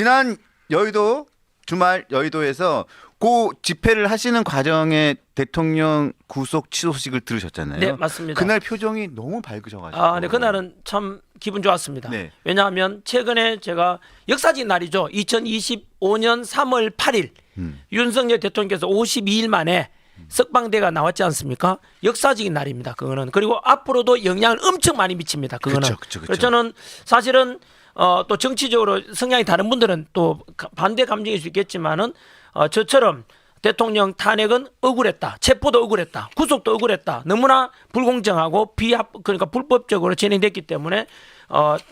지난 여의도 주말 여의도에서 그 집회를 하시는 과정에 대통령 구속 취소 소식을 들으셨잖아요. 네, 맞습니다. 그날 표정이 너무 밝으셔가지고. 아, 네, 그날은 참 기분 좋았습니다. 네. 왜냐하면 최근에 제가 역사적인 날이죠. 2025년 3월 8일 윤석열 대통령께서 52일 만에 석방대가 나왔지 않습니까? 역사적인 날입니다. 그거는. 그리고 앞으로도 영향을 엄청 많이 미칩니다. 그거는. 그쵸. 그래서 저는 사실은 또 정치적으로 성향이 다른 분들은 또 반대 감정일 수 있겠지만은 저처럼 대통령 탄핵은 억울했다. 체포도 억울했다. 구속도 억울했다. 너무나 불공정하고 그러니까 불법적으로 진행됐기 때문에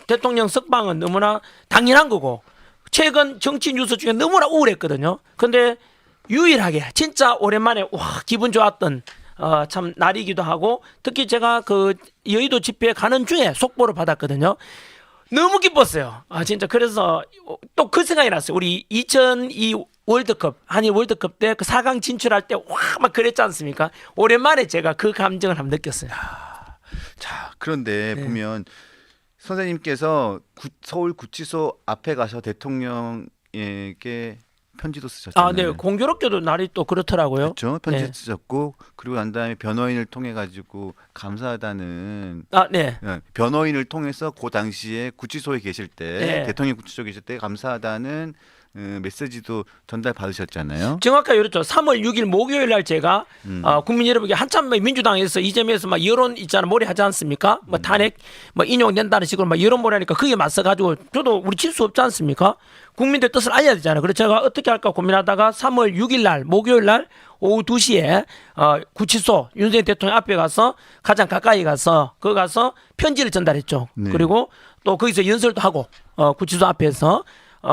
대통령 석방은 너무나 당연한 거고 최근 정치 뉴스 중에 너무나 우울했거든요. 근데 유일하게 진짜 오랜만에 와 기분 좋았던 참 날이기도 하고 특히 제가 그 여의도 집회에 가는 중에 속보를 받았거든요. 너무 기뻤어요. 아 진짜 그래서 또 그 생각이 났어요. 우리 2002 월드컵 한일 월드컵 때 그 4강 진출할 때 와 막 그랬지 않습니까? 오랜만에 제가 그 감정을 한번 느꼈어요. 자, 그런데 네. 보면 선생님께서 서울 구치소 앞에 가서 대통령에게 편지도 쓰셨잖아요. 아, 네. 공교롭게도 날이 또 그렇더라고요. 그렇죠. 편지 네. 쓰셨고 그리고 난 다음에 변호인을 통해 가지고 감사하다는 아, 네. 변호인을 통해서 그 당시에 구치소에 계실 때 네. 대통령 구치소에 계실 때 감사하다는 메시지도 전달 받으셨잖아요. 정확하게 그렇죠. 3월 6일 목요일 날 제가 국민 여러분께 한참 민주당에서 이재명에서 막 여론 있잖아 몰이 하지 않습니까? 뭐 탄핵 뭐 인용된다는 식으로 막 여론 몰이하니까 그게 맞서 가지고 저도 우리 질 수 없지 않습니까? 국민들 뜻을 알려야 되잖아요. 그래서 제가 어떻게 할까 고민하다가 3월 6일 날 목요일 날 오후 2시에 구치소 윤석열 대통령 앞에 가서 가장 가까이 가서 거기 가서 편지를 전달했죠. 네. 그리고 또 거기서 연설도 하고 구치소 앞에서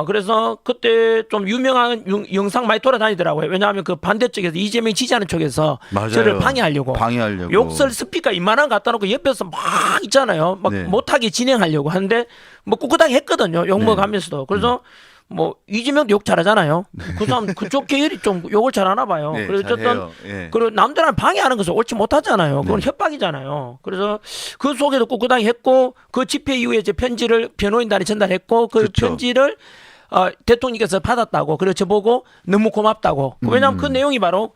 그래서 그때 좀 유명한 영상 많이 돌아다니더라고요. 왜냐하면 그 반대쪽에서 이재명 지지하는 쪽에서 맞아요. 저를 방해하려고 욕설 스피커 이만한 거 갖다 놓고 옆에서 막 있잖아요. 막 네. 못하게 진행하려고 하는데 뭐 꿋꿋하게 했거든요. 욕 먹으면서도. 그래서 뭐 이재명도 욕 잘하잖아요. 그 사람 그쪽 계열이 좀 욕을 잘하나 봐요. 네, 그래서 어쨌든 잘해요. 예. 그리고 남들한테 방해하는 것을 옳지 못하잖아요. 그건 네. 협박이잖아요. 그래서 그 속에도 꿋꿋하게 했고 그 집회 이후에 이제 편지를 변호인단에 전달했고 그 그렇죠. 편지를 대통령께서 받았다고 그래서 저보고 너무 고맙다고. 왜냐하면 그 내용이 바로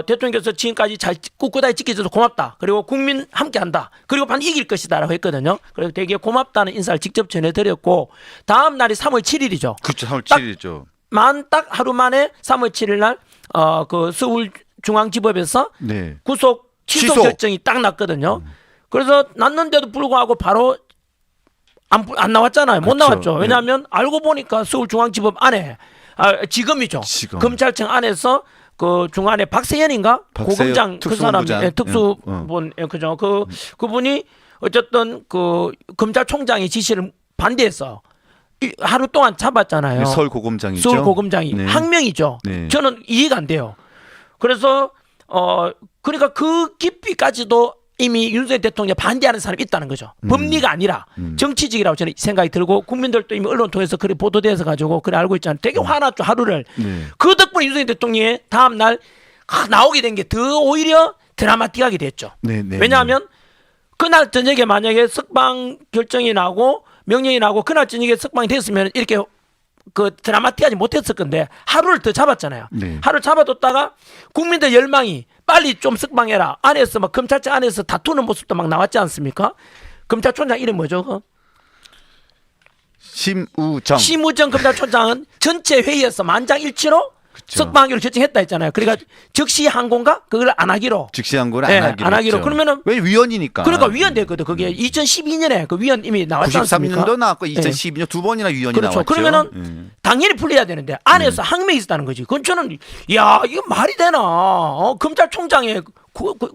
대통령께서 지금까지 잘 꿋꿋하게 지켜줘서 고맙다. 그리고 국민 함께한다. 그리고 반드시 이길 것이다라고 했거든요. 그래서 되게 고맙다는 인사를 직접 전해드렸고 다음 날이 3월 7일이죠. 그렇죠. 3월 7일이죠. 딱 하루 만에 3월 7일 날 그 서울중앙지법에서 네. 구속 취소 결정이 딱 났거든요. 그래서 났는데도 불구하고 바로 안 나왔잖아요. 못 그렇죠. 나왔죠. 왜냐하면 알고 보니까 서울중앙지법 안에 지검이죠. 지검. 검찰청 안에서 그 중안에 박세현인가 고검장 그 사람 특수본 그죠. 그분이 어쨌든 그 검찰총장의 지시를 반대해서 하루 동안 잡았잖아요. 서울 고검장이죠. 서울 고검장이 네. 항명이죠. 네. 저는 이해가 안 돼요. 그래서 그러니까 그 깊이까지도 이미 윤석열 대통령 반대하는 사람이 있다는 거죠. 법리가 아니라 정치직이라고 저는 생각이 들고 국민들도 이미 언론 통해서 그래 보도돼서 가지고 그래 알고 있잖아요. 되게 화났죠 하루를. 네. 그 덕분에 윤석열 대통령이 다음 날 나오게 된 게 더 오히려 드라마틱하게 됐죠. 네, 네, 왜냐하면 그날 저녁에 만약에 석방 결정이 나고 명령이 나고 그날 저녁에 석방이 됐으면 이렇게 그 드라마틱하지 못했을 건데 하루를 더 잡았잖아요. 네. 하루 잡아뒀다가 국민들 열망이 빨리 좀 석방해라. 안에서 막 검찰청 안에서 다투는 모습도 막 나왔지 않습니까? 검찰총장 이름 뭐죠? 심우정 검찰총장은 전체 회의에서 만장일치로 석방하기로 결정했다 했잖아요. 그러니까 즉시 항고인가 그걸 안 하기로. 즉시 항고를 네, 안 하기로. 했죠. 그러면은 왜 위원이니까. 그러니까 위원 됐거든. 그게 2012년에 그 위원 이미 나왔지 않습니까? 93년도 나왔고 2012년 두 번이나 위원이 그렇죠. 나왔죠. 그러면은 당연히 풀려야 되는데 안에서 항명이 있었다는 거지. 그건 저는 야 이거 말이 되나? 검찰총장의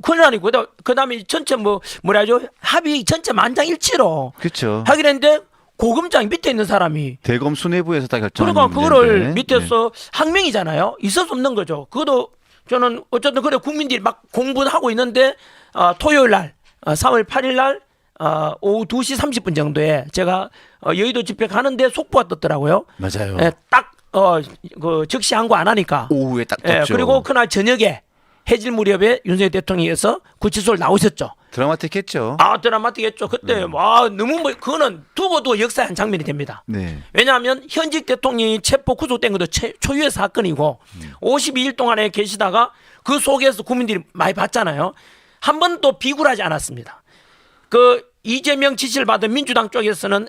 권한이고 그다음에 전체 뭐라죠? 합의 전체 만장일치로 그렇죠. 하기로 했는데 고검장 밑에 있는 사람이 대검 수뇌부에서 다 결정한 그러니까 그거를 문제인데. 밑에서 항명이잖아요. 있을 수 없는 거죠. 그것도 저는 어쨌든 그래 국민들이 막 공부하고 있는데 토요일 날 4월 8일 날 오후 2시 30분 정도에 제가 여의도 집회 가는데 속보가 떴더라고요. 맞아요. 예, 딱 그 즉시 항고 안 하니까. 오후에 딱 예, 떴죠. 그리고 그날 저녁에 해질 무렵에 윤석열 대통령께서 구치소를 나오셨죠. 드라마틱했죠. 드라마틱했죠. 그때 와 너무 뭐 그거는 두고도 역사의 한 장면이 됩니다. 네. 왜냐하면 현직 대통령이 체포 구속된 것도 초유의 사건이고 52일 동안에 계시다가 그 속에서 국민들이 많이 봤잖아요. 한 번도 비굴하지 않았습니다. 그 이재명 지시를 받은 민주당 쪽에서는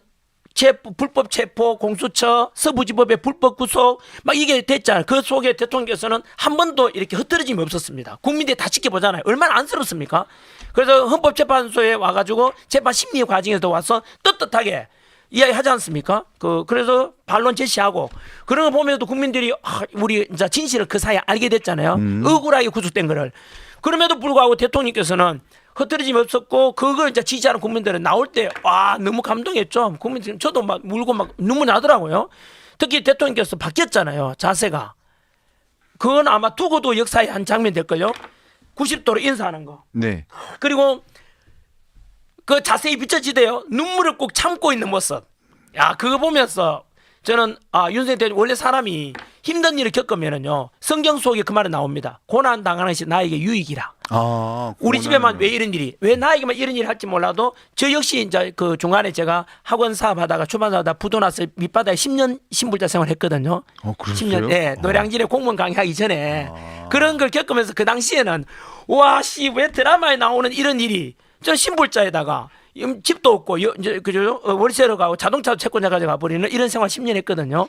불법 체포, 공수처, 서부지법의 불법 구속 막 이게 됐잖아요. 그 속에 대통령께서는 한 번도 이렇게 흐트러짐이 없었습니다. 국민들이 다 지켜보잖아요. 얼마나 안쓰럽습니까? 그래서 헌법재판소에 와가지고 재판 심리 과정에서 와서 떳떳하게 이야기하지 않습니까? 그래서 반론 제시하고 그런 거 보면서도 국민들이 우리 이제 진실을 그 사이에 알게 됐잖아요. 억울하게 구속된 거를. 그럼에도 불구하고 대통령께서는 흐트러짐이 없었고 그걸 이제 지지하는 국민들은 나올 때 와 너무 감동했죠. 국민들 저도 막 울고 막 눈물 나더라고요. 특히 대통령께서 바뀌었잖아요. 자세가. 그건 아마 두고도 역사의 한 장면 될걸요. 90도로 인사하는 거. 네. 그리고 그 자세히 비춰지대요. 눈물을 꼭 참고 있는 모습. 야 그거 보면서 저는 윤석열 대통령 원래 사람이 힘든 일을 겪으면은요 성경 속에 그 말이 나옵니다. 고난 당하는 것이 나에게 유익이라. 우리 집에만 왜 이런 일이 왜 나에게만 이런 일을 할지 몰라도 저 역시 이제 그 중간에 제가 학원 사업하다가 출판사다 부도나서 밑바닥에 10년 신불자 생활했거든요. 그러세요? 10년 네, 노량진에 공무원 강의하기 전에 그런 걸 겪으면서 그 당시에는 와씨 왜 드라마에 나오는 이런 일이 저 신불자에다가 집도 없고 이제 그죠 월세로 가고 자동차도 채권자 가져가 버리는 이런 생활 10년 했거든요.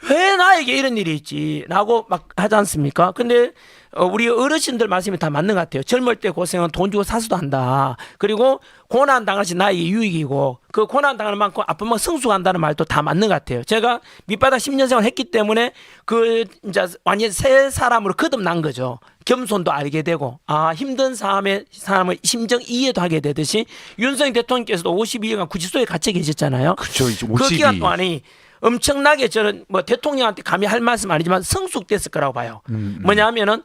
왜 나에게 이런 일이 있지라고 막 하지 않습니까? 근데 우리 어르신들 말씀이 다 맞는 것 같아요. 젊을 때 고생은 돈 주고 사서도 한다. 그리고 고난 당할시 나에게 유익이고 그 고난 당하는 만큼 아프면 성숙한다는 말도 다 맞는 것 같아요. 제가 밑바닥 10년 생활 했기 때문에 그 이제 완전 새 사람으로 거듭난 거죠. 겸손도 알게 되고 힘든 사람의 심정 이해도 하게 되듯이 윤석열 대통령께서도 52일간 구치소에 갇혀 계셨잖아요. 그렇죠. 그 기간 동안이 엄청나게 저는 뭐 대통령한테 감히 할 말씀 아니지만 성숙됐을 거라고 봐요. 뭐냐면은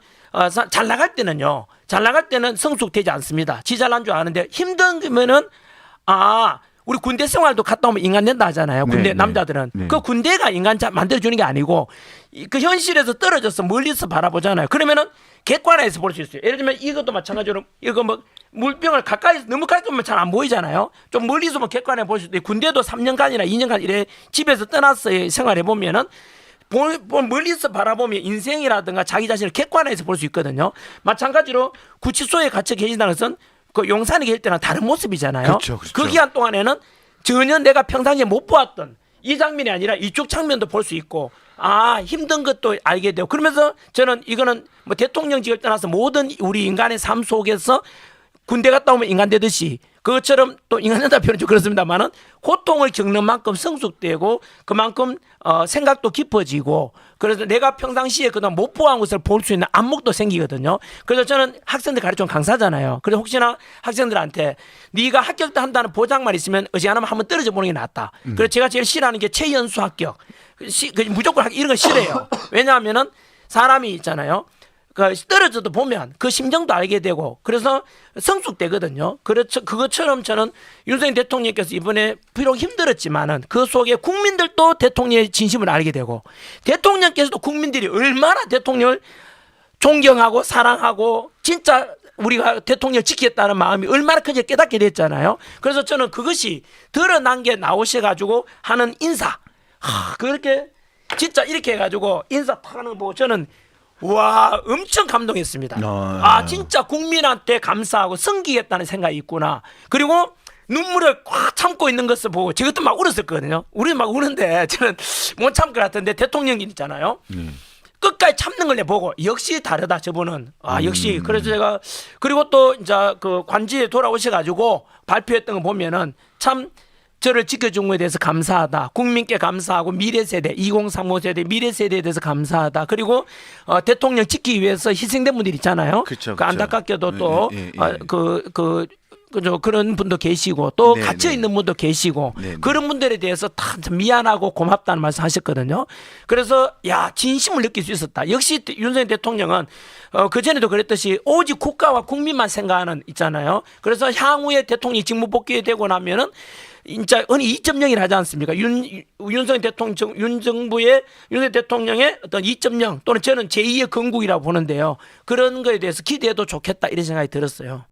잘 나갈 때는요. 잘 나갈 때는 성숙되지 않습니다. 지 잘난 줄 아는데 힘든 거면은 우리 군대 생활도 갔다 오면 인간 된다 하잖아요. 군대 네, 남자들은 네. 그 군대가 인간 만들어주는 게 아니고 그 현실에서 떨어져서 멀리서 바라보잖아요. 그러면은 객관에서 볼 수 있어요. 예를 들면 이것도 마찬가지로 이거 뭐 물병을 가까이 너무 가까이 보면 잘 안 보이잖아요. 좀 멀리서 보면 객관에 볼 수 있어요. 군대도 3년간이나 2년간 이래 집에서 떠나서 생활해 보면은 멀리서 바라보면 인생이라든가 자기 자신을 객관에서 볼 수 있거든요. 마찬가지로 구치소에 갇혀 계신다는 것은 그 용산에 계실 때는 다른 모습이잖아요. 그렇죠, 그렇죠. 그 기간 동안에는 전혀 내가 평상시에 못 보았던 이 장면이 아니라 이쪽 장면도 볼 수 있고 힘든 것도 알게 되고 그러면서 저는 이거는 뭐 대통령직을 떠나서 모든 우리 인간의 삶 속에서 군대 갔다 오면 인간 되듯이 그것처럼 또 인간 된다 표현은 좀 그렇습니다만은 고통을 겪는 만큼 성숙되고 그만큼 생각도 깊어지고 그래서 내가 평상시에 그동안 못 보아온 것을 볼 수 있는 안목도 생기거든요. 그래서 저는 학생들 가르치는 강사잖아요. 그래서 혹시나 학생들한테 네가 합격한다는 보장만 있으면 어지간하면 한번 떨어져 보는 게 낫다. 그래서 제가 제일 싫어하는 게 최연수 합격. 무조건 이런 거 싫어해요. 왜냐하면은 사람이 있잖아요. 그 떨어져도 보면 그 심정도 알게 되고 그래서 성숙되거든요. 그렇죠. 그것처럼 저는 윤석열 대통령께서 이번에 비록 힘들었지만은 그 속에 국민들도 대통령의 진심을 알게 되고 대통령께서도 국민들이 얼마나 대통령을 존경하고 사랑하고 진짜 우리가 대통령을 지키겠다는 마음이 얼마나 큰지 깨닫게 됐잖아요. 그래서 저는 그것이 드러난 게 나오셔가지고 하는 인사 그렇게 진짜 이렇게 해가지고 인사 탁 하는 거 보고 저는 와 엄청 감동했습니다. 진짜 국민한테 감사하고 섬기겠다는 생각이 있구나. 그리고 눈물을 꽉 참고 있는 것을 보고 저것도 막 울었었거든요. 우리 막 우는데 저는 못 참을 것 같은데 대통령이 있잖아요. 끝까지 참는 걸 보고 역시 다르다 저분은. 역시 그래서 제가 그리고 또 이제 그 관지에 돌아오셔가지고 발표했던 거 보면은 참 저를 지켜준 것에 대해서 감사하다. 국민께 감사하고 미래 세대, 2035 세대, 미래 세대에 대해서 감사하다. 그리고 대통령 지키기 위해서 희생된 분들 있잖아요. 그쵸. 안타깝게도 또 그런 분도 계시고 또 갇혀 있는 분도 계시고 그런 분들에 대해서 다 미안하고 고맙다는 말씀 하셨거든요. 그래서 진심을 느낄 수 있었다. 역시 윤석열 대통령은 그 전에도 그랬듯이 오직 국가와 국민만 생각하는 있잖아요. 그래서 향후에 대통령이 직무 복귀되고 나면은 진짜 어느 2.0이라 하지 않습니까? 윤석열 대통령 윤석열 대통령의 어떤 2.0 또는 저는 제2의 건국이라고 보는데요. 그런 거에 대해서 기대해도 좋겠다 이런 생각이 들었어요.